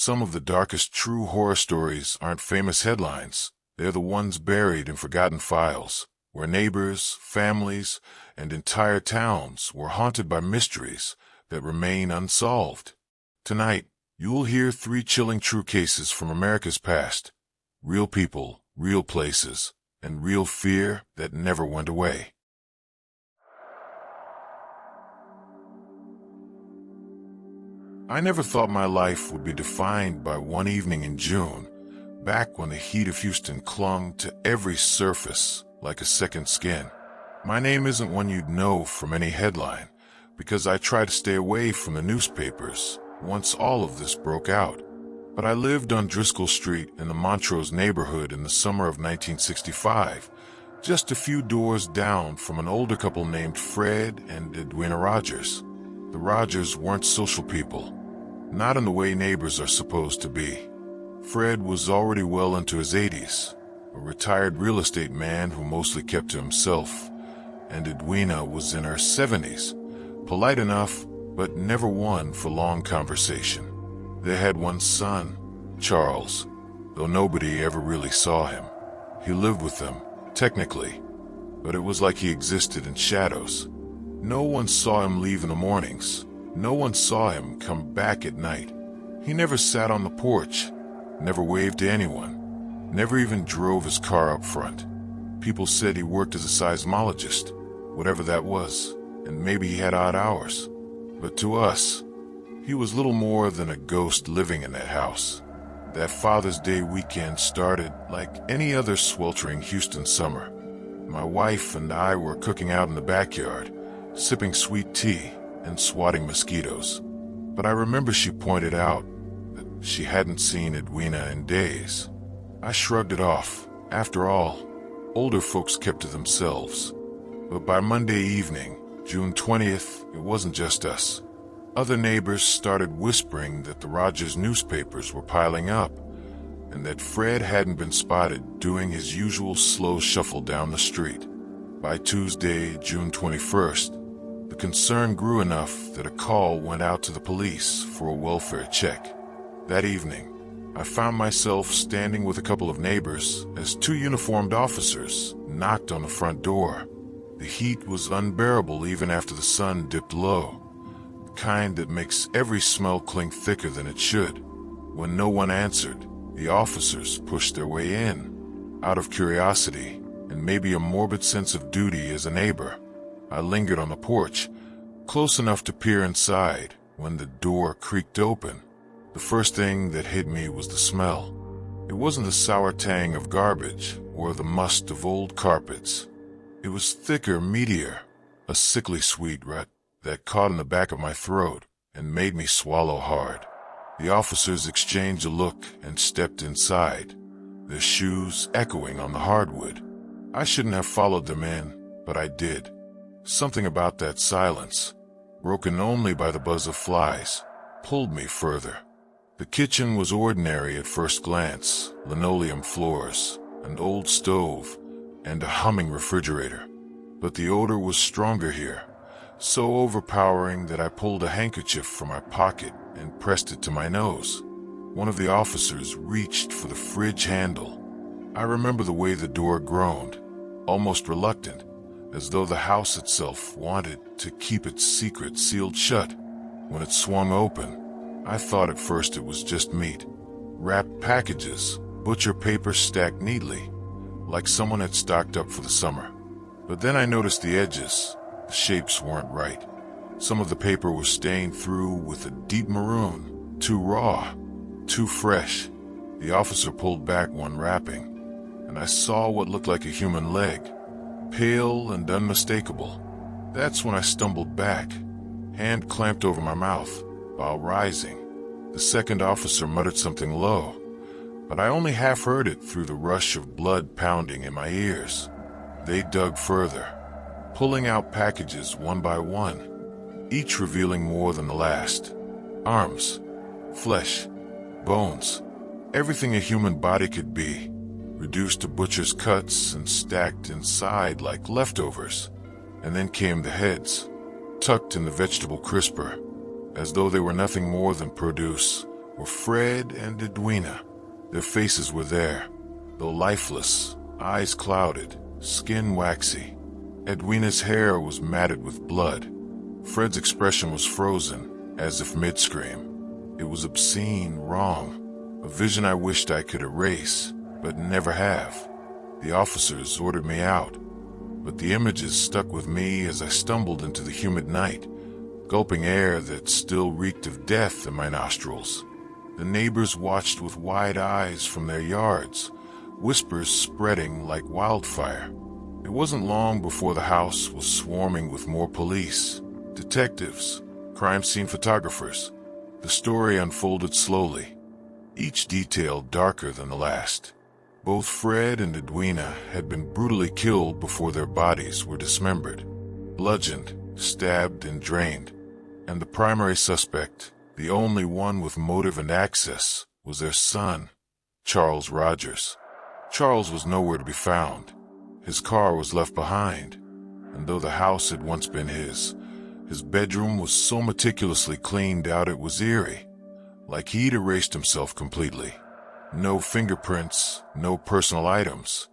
Some of the darkest true horror stories aren't famous headlines. They're the ones buried in forgotten files, where neighbors, families, and entire towns were haunted by mysteries that remain unsolved. Tonight, you'll hear 3 chilling true cases from America's past. Real people, real places, and real fear that never went away. I never thought my life would be defined by one evening in June, back when the heat of Houston clung to every surface like a second skin. My name isn't one you'd know from any headline, because I tried to stay away from the newspapers once all of this broke out. But I lived on Driscoll Street in the Montrose neighborhood in the summer of 1965, just a few doors down from an older couple named Fred and Edwina Rogers. The Rogers weren't social people, not in the way neighbors are supposed to be. Fred was already well into his 80s, a retired real estate man who mostly kept to himself, and Edwina was in her 70s, polite enough, but never one for long conversation. They had one son, Charles, though nobody ever really saw him. He lived with them, technically, but it was like he existed in shadows. No one saw him leave in the mornings. No one saw him come back at night. He never sat on the porch, never waved to anyone, never even drove his car up front. People said he worked as a seismologist, whatever that was, and maybe he had odd hours. But to us, he was little more than a ghost living in that house. That Father's Day weekend started like any other sweltering Houston summer. My wife and I were cooking out in the backyard, sipping sweet tea and swatting mosquitoes. But I remember she pointed out that she hadn't seen Edwina in days. I shrugged it off. After all, older folks kept to themselves. But by Monday evening, June 20th, it wasn't just us. Other neighbors started whispering that the Rogers newspapers were piling up, and that Fred hadn't been spotted doing his usual slow shuffle down the street. By Tuesday, June 21st, the concern grew enough that a call went out to the police for a welfare check. That evening, I found myself standing with a couple of neighbors as 2 uniformed officers knocked on the front door. The heat was unbearable even after the sun dipped low, the kind that makes every smell cling thicker than it should. When no one answered, the officers pushed their way in. Out of curiosity, and maybe a morbid sense of duty as a neighbor, I lingered on the porch, close enough to peer inside when the door creaked open. The first thing that hit me was the smell. It wasn't the sour tang of garbage or the must of old carpets. It was thicker, meatier, a sickly sweet rut that caught in the back of my throat and made me swallow hard. The officers exchanged a look and stepped inside, their shoes echoing on the hardwood. I shouldn't have followed them in, but I did. Something about that silence, broken only by the buzz of flies, pulled me further. The kitchen was ordinary at first glance, linoleum floors, an old stove, and a humming refrigerator. But the odor was stronger here, so overpowering that I pulled a handkerchief from my pocket and pressed it to my nose. One of the officers reached for the fridge handle. I remember the way the door groaned, almost reluctant, as though the house itself wanted to keep its secret sealed shut. When it swung open, I thought at first it was just meat. Wrapped packages, butcher paper stacked neatly, like someone had stocked up for the summer. But then I noticed the edges. The shapes weren't right. Some of the paper was stained through with a deep maroon, too raw, too fresh. The officer pulled back one wrapping, and I saw what looked like a human leg, pale and unmistakable. That's when I stumbled back, hand clamped over my mouth, while rising. The second officer muttered something low, but I only half heard it through the rush of blood pounding in my ears. They dug further, pulling out packages one by one, each revealing more than the last. Arms, flesh, bones, everything a human body could be, reduced to butcher's cuts and stacked inside like leftovers. And then came the heads, tucked in the vegetable crisper, as though they were nothing more than produce were Fred and Edwina. Their faces were there, though lifeless, eyes clouded, skin waxy. Edwina's hair was matted with blood. Fred's expression was frozen, as if mid-scream. It was obscene, wrong, a vision I wished I could erase, but never have. The officers ordered me out, but the images stuck with me as I stumbled into the humid night, gulping air that still reeked of death in my nostrils. The neighbors watched with wide eyes from their yards, whispers spreading like wildfire. It wasn't long before the house was swarming with more police, detectives, crime scene photographers. The story unfolded slowly, each detail darker than the last. Both Fred and Edwina had been brutally killed before their bodies were dismembered, bludgeoned, stabbed, and drained. And the primary suspect, the only one with motive and access, was their son, Charles Rogers. Charles was nowhere to be found. His car was left behind, and though the house had once been his bedroom was so meticulously cleaned out it was eerie, like he'd erased himself completely. No fingerprints, no personal items,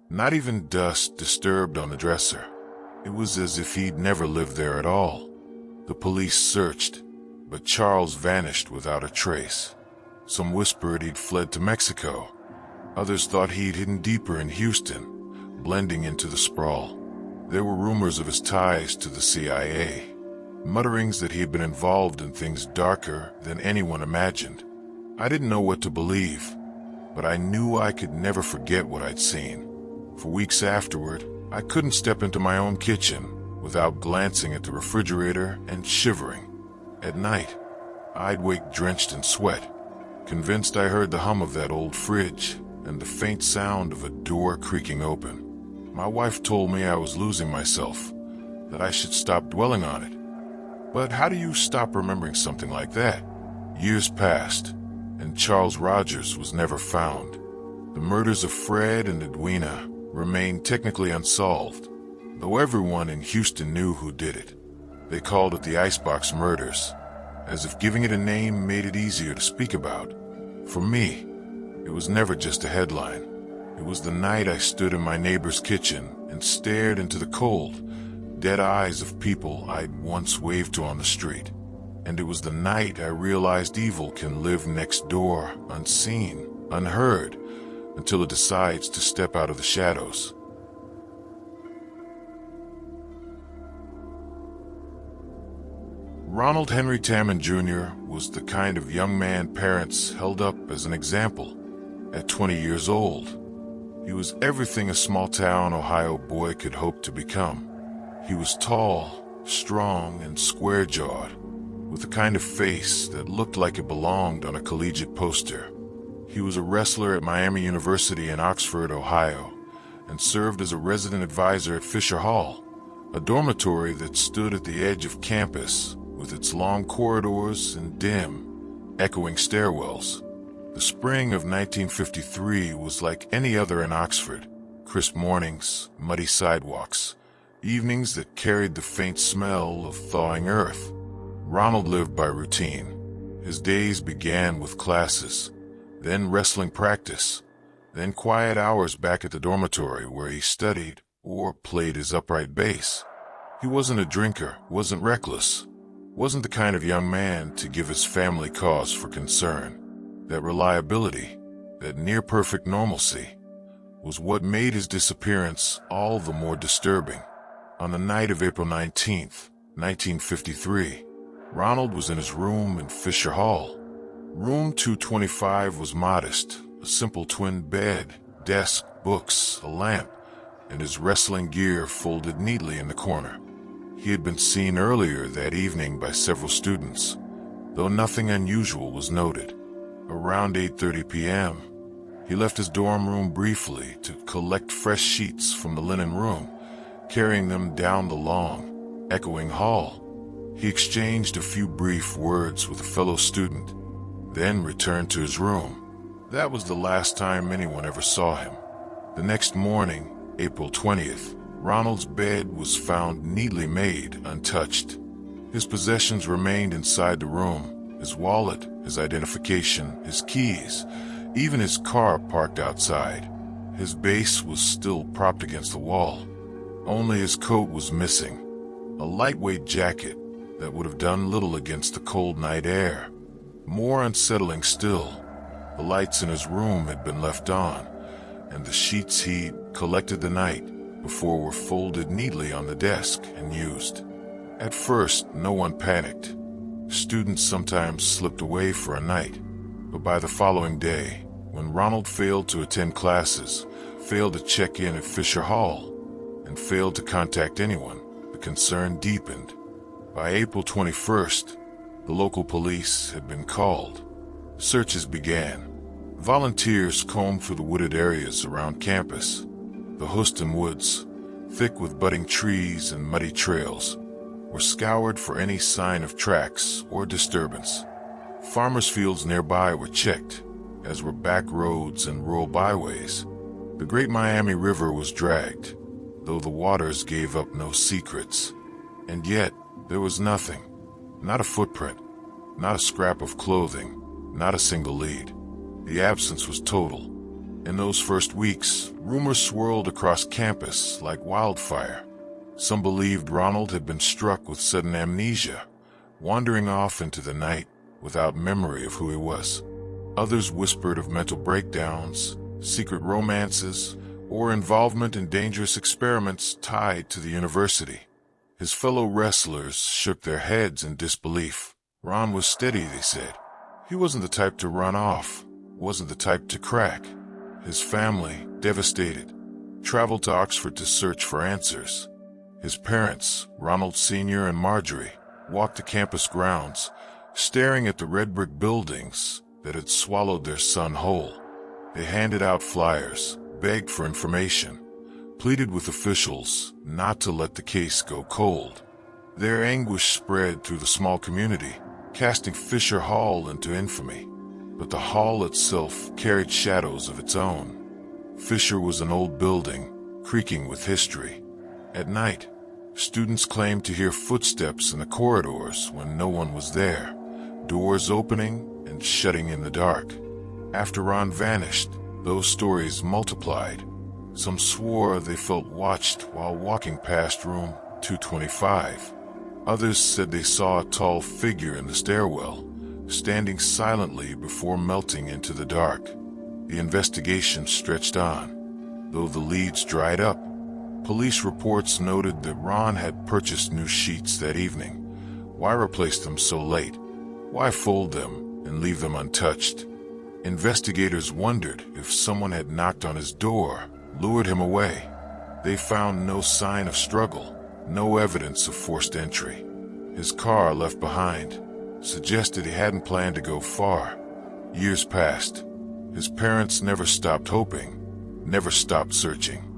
not even dust disturbed on the dresser. It was as if he'd never lived there at all. The police searched, but Charles vanished without a trace. Some whispered he'd fled to Mexico. Others thought he'd hidden deeper in Houston, blending into the sprawl. There were rumors of his ties to the CIA, mutterings that he had been involved in things darker than anyone imagined. I didn't know what to believe, but I knew I could never forget what I'd seen. For weeks afterward, I couldn't step into my own kitchen without glancing at the refrigerator and shivering. At night, I'd wake drenched in sweat, convinced I heard the hum of that old fridge and the faint sound of a door creaking open. My wife told me I was losing myself, that I should stop dwelling on it. But how do you stop remembering something like that? Years passed, and Charles Rogers was never found. The murders of Fred and Edwina remained technically unsolved, though everyone in Houston knew who did it. They called it the Icebox Murders, as if giving it a name made it easier to speak about. For me, it was never just a headline. It was the night I stood in my neighbor's kitchen and stared into the cold, dead eyes of people I'd once waved to on the street. And it was the night I realized evil can live next door, unseen, unheard, until it decides to step out of the shadows. Ronald Henry Tamman Jr. was the kind of young man parents held up as an example. At 20 years old, he was everything a small-town Ohio boy could hope to become. He was tall, strong, and square-jawed, with the kind of face that looked like it belonged on a collegiate poster. He was a wrestler at Miami University in Oxford, Ohio, and served as a resident advisor at Fisher Hall, a dormitory that stood at the edge of campus with its long corridors and dim, echoing stairwells. The spring of 1953 was like any other in Oxford. Crisp mornings, muddy sidewalks, evenings that carried the faint smell of thawing earth. Ronald lived by routine. His days began with classes, then wrestling practice, then quiet hours back at the dormitory where he studied or played his upright bass. He wasn't a drinker, wasn't reckless, wasn't the kind of young man to give his family cause for concern. That reliability, that near-perfect normalcy, was what made his disappearance all the more disturbing. On the night of April 19th, 1953, Ronald was in his room in Fisher Hall. Room 225 was modest, a simple twin bed, desk, books, a lamp, and his wrestling gear folded neatly in the corner. He had been seen earlier that evening by several students, though nothing unusual was noted. Around 8:30 p.m., he left his dorm room briefly to collect fresh sheets from the linen room, carrying them down the long, echoing hall. He exchanged a few brief words with a fellow student, then returned to his room. That was the last time anyone ever saw him. The next morning, April 20th, Ronald's bed was found neatly made, untouched. His possessions remained inside the room, his wallet, his identification, his keys, even his car parked outside. His base was still propped against the wall. Only his coat was missing, a lightweight jacket that would have done little against the cold night air. More unsettling still, the lights in his room had been left on, and the sheets he'd collected the night before were folded neatly on the desk and used. At first, no one panicked. Students sometimes slipped away for a night, but by the following day, when Ronald failed to attend classes, failed to check in at Fisher Hall, and failed to contact anyone, the concern deepened. By April 21st, the local police had been called. Searches began. Volunteers combed through the wooded areas around campus. The Houston woods, thick with budding trees and muddy trails, were scoured for any sign of tracks or disturbance. Farmers' fields nearby were checked, as were back roads and rural byways. The Great Miami River was dragged, though the waters gave up no secrets. And yet, there was nothing. Not a footprint, not a scrap of clothing, not a single lead. The absence was total. In those first weeks, rumors swirled across campus like wildfire. Some believed Ronald had been struck with sudden amnesia, wandering off into the night without memory of who he was. Others whispered of mental breakdowns, secret romances, or involvement in dangerous experiments tied to the university. His fellow wrestlers shook their heads in disbelief. Ron was steady, they said. He wasn't the type to run off, wasn't the type to crack. His family, devastated, traveled to Oxford to search for answers. His parents, Ronald Sr. and Marjorie, walked the campus grounds, staring at the red brick buildings that had swallowed their son whole. They handed out flyers, begged for information, pleaded with officials not to let the case go cold. Their anguish spread through the small community, casting Fisher Hall into infamy. But the hall itself carried shadows of its own. Fisher was an old building, creaking with history. At night, students claimed to hear footsteps in the corridors when no one was there, doors opening and shutting in the dark. After Ron vanished, those stories multiplied. Some swore they felt watched while walking past room 225. Others said they saw a tall figure in the stairwell, standing silently before melting into the dark. The investigation stretched on, though the leads dried up. Police reports noted that Ron had purchased new sheets that evening. Why replace them so late? Why fold them and leave them untouched? Investigators wondered if someone had knocked on his door, lured him away. They found no sign of struggle, no evidence of forced entry. His car left behind suggested he hadn't planned to go far. Years passed. His parents never stopped hoping, never stopped searching.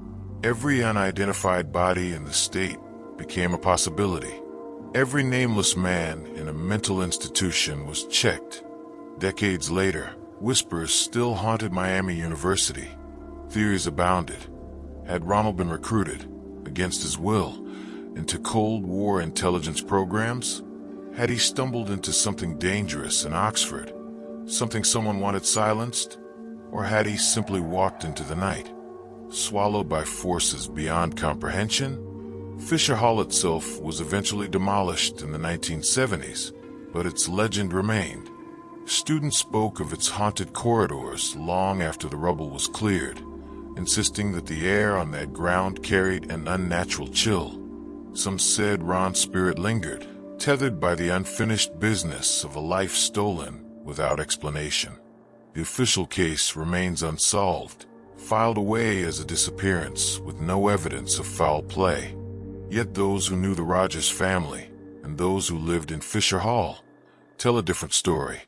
Every unidentified body in the state became a possibility. Every nameless man in a mental institution was checked. Decades later, whispers still haunted Miami University. Theories abounded. Had Ronald been recruited, against his will, into Cold War intelligence programs? Had he stumbled into something dangerous in Oxford, something someone wanted silenced? Or had he simply walked into the night, swallowed by forces beyond comprehension? Fisher Hall itself was eventually demolished in the 1970s, but its legend remained. Students spoke of its haunted corridors long after the rubble was cleared, insisting that the air on that ground carried an unnatural chill. Some said Ron's spirit lingered, tethered by the unfinished business of a life stolen without explanation. The official case remains unsolved, filed away as a disappearance with no evidence of foul play. Yet those who knew the Rogers family and those who lived in Fisher Hall tell a different story.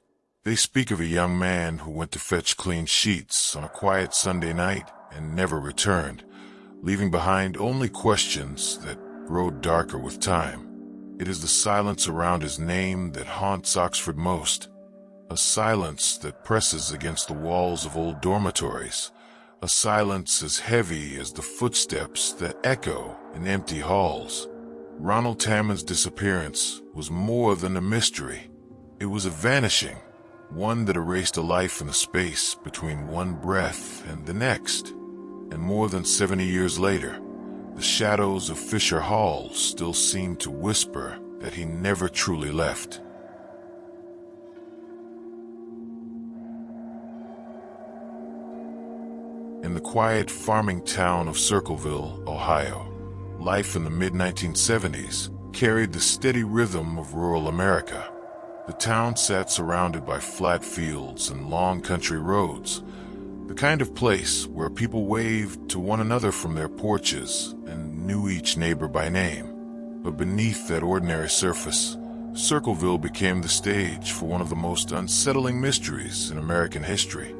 They speak of a young man who went to fetch clean sheets on a quiet Sunday night and never returned, leaving behind only questions that grow darker with time. It is the silence around his name that haunts Oxford most, a silence that presses against the walls of old dormitories, a silence as heavy as the footsteps that echo in empty halls. Ronald Tammon's disappearance was more than a mystery. It was a vanishing, one that erased a life in the space between one breath and the next. And more than 70 years later, the shadows of Fisher Hall still seem to whisper that he never truly left. In the quiet farming town of Circleville, Ohio, life in the mid-1970s carried the steady rhythm of rural America. The town sat surrounded by flat fields and long country roads, the kind of place where people waved to one another from their porches and knew each neighbor by name. But beneath that ordinary surface, Circleville became the stage for one of the most unsettling mysteries in American history.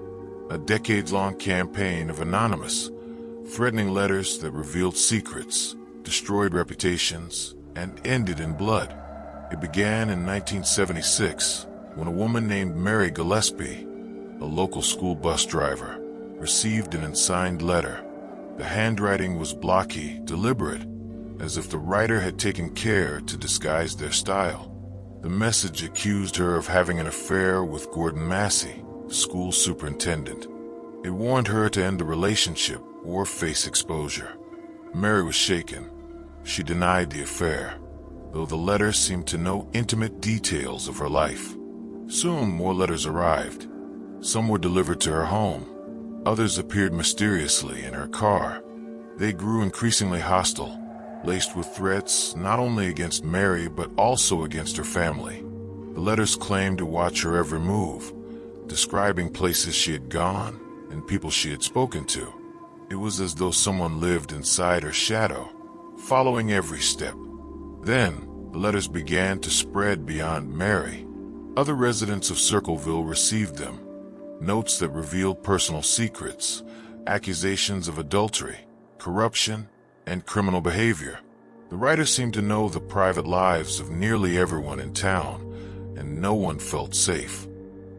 A decades-long campaign of anonymous, threatening letters that revealed secrets, destroyed reputations, and ended in blood. It began in 1976 when a woman named Mary Gillespie, a local school bus driver, received an unsigned letter. The handwriting was blocky, deliberate, as if the writer had taken care to disguise their style. The message accused her of having an affair with Gordon Massey, the school superintendent. It warned her to end the relationship or face exposure. Mary was shaken. She denied the affair, though the letter seemed to know intimate details of her life. Soon more letters arrived. Some were delivered to her home. Others appeared mysteriously in her car. They grew increasingly hostile, laced with threats not only against Mary but also against her family. The letters claimed to watch her every move, describing places she had gone and people she had spoken to. It was as though someone lived inside her shadow, following every step. Then, the letters began to spread beyond Mary. Other residents of Circleville received them. Notes that revealed personal secrets, accusations of adultery, corruption, and criminal behavior. The writer seemed to know the private lives of nearly everyone in town, and no one felt safe.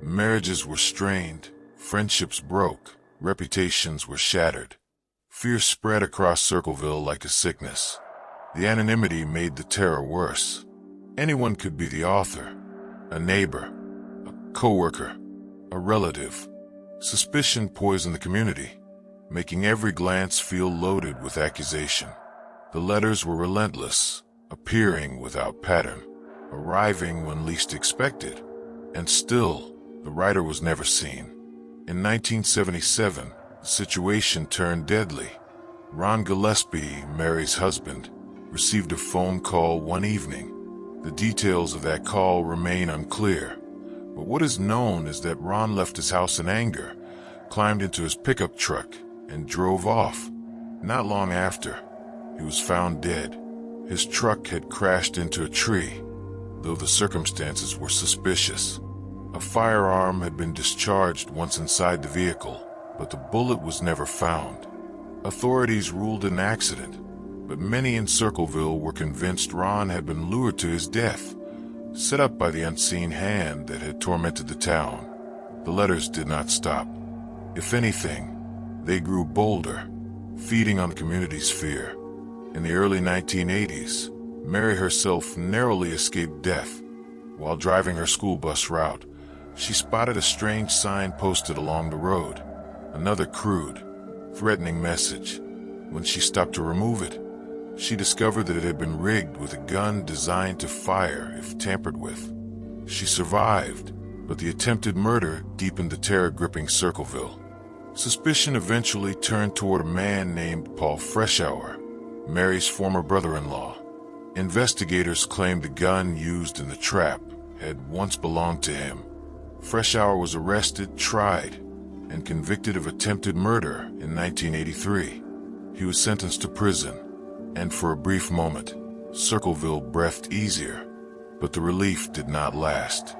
Marriages were strained, friendships broke, reputations were shattered. Fear spread across Circleville like a sickness. The anonymity made the terror worse. Anyone could be the author, a neighbor, a coworker, a relative. Suspicion poisoned the community, making every glance feel loaded with accusation. The letters were relentless, appearing without pattern, arriving when least expected, and still, the writer was never seen. In 1977, the situation turned deadly. Ron Gillespie, Mary's husband, received a phone call one evening. The details of that call remain unclear, but what is known is that Ron left his house in anger, climbed into his pickup truck, and drove off. Not long after, he was found dead. His truck had crashed into a tree, though the circumstances were suspicious. A firearm had been discharged once inside the vehicle, but the bullet was never found. Authorities ruled it an accident, but many in Circleville were convinced Ron had been lured to his death, set up by the unseen hand that had tormented the town. The letters did not stop. If anything, they grew bolder, feeding on the community's fear. In the early 1980s, Mary herself narrowly escaped death. While driving her school bus route, she spotted a strange sign posted along the road, another crude, threatening message. When she stopped to remove it, she discovered that it had been rigged with a gun designed to fire if tampered with. She survived, but the attempted murder deepened the terror-gripping Circleville. Suspicion eventually turned toward a man named Paul Freshour, Mary's former brother-in-law. Investigators claimed the gun used in the trap had once belonged to him. Freshour was arrested, tried, and convicted of attempted murder in 1983. He was sentenced to prison, and for a brief moment, Circleville breathed easier, but the relief did not last.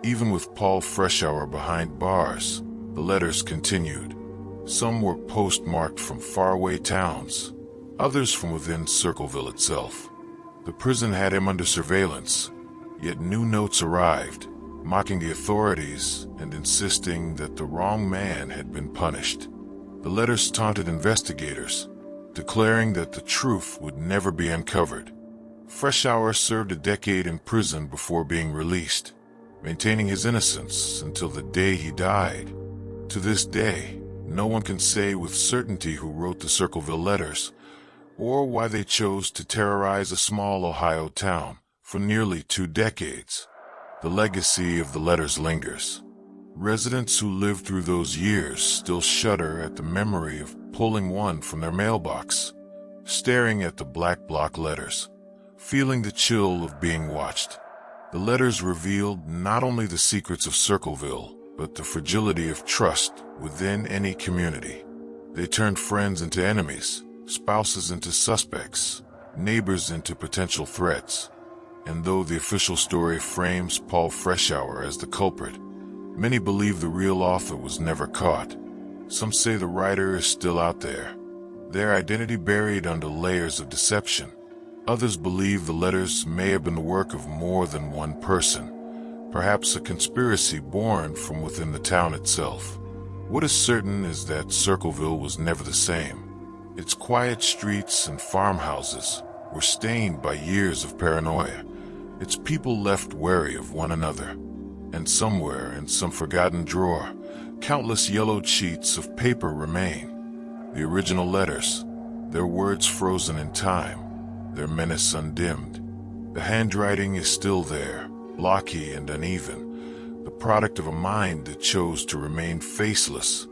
Even with Paul Freshour behind bars, the letters continued. Some were postmarked from faraway towns, others from within Circleville itself. The prison had him under surveillance, yet new notes arrived, mocking the authorities and insisting that the wrong man had been punished. The letters taunted investigators, declaring that the truth would never be uncovered. Freshour served a decade in prison before being released. maintaining his innocence until the day he died. To this day, no one can say with certainty who wrote the Circleville letters, or why they chose to terrorize a small Ohio town for nearly 2 decades. The legacy of the letters lingers. Residents who lived through those years still shudder at the memory of pulling one from their mailbox, staring at the black block letters, feeling the chill of being watched. The letters revealed not only the secrets of Circleville, but the fragility of trust within any community. They turned friends into enemies, spouses into suspects, neighbors into potential threats. And though the official story frames Paul Freshour as the culprit, many believe the real author was never caught. Some say the writer is still out there, their identity buried under layers of deception. Others believe the letters may have been the work of more than one person, perhaps a conspiracy born from within the town itself. What is certain is that Circleville was never the same. Its quiet streets and farmhouses were stained by years of paranoia, its people left wary of one another. And somewhere in some forgotten drawer, countless yellowed sheets of paper remain. The original letters, their words frozen in time, their menace undimmed. The handwriting is still there, blocky and uneven, the product of a mind that chose to remain faceless,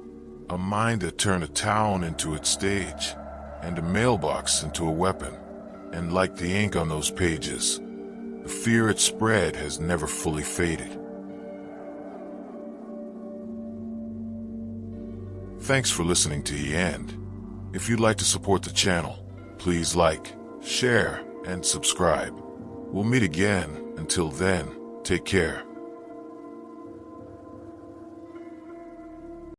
a mind that turned a town into its stage, and a mailbox into a weapon. And like the ink on those pages, the fear it spread has never fully faded. Thanks for listening to the end. If you'd like to support the channel, please like, share, and subscribe. We'll meet again. Until then, take care.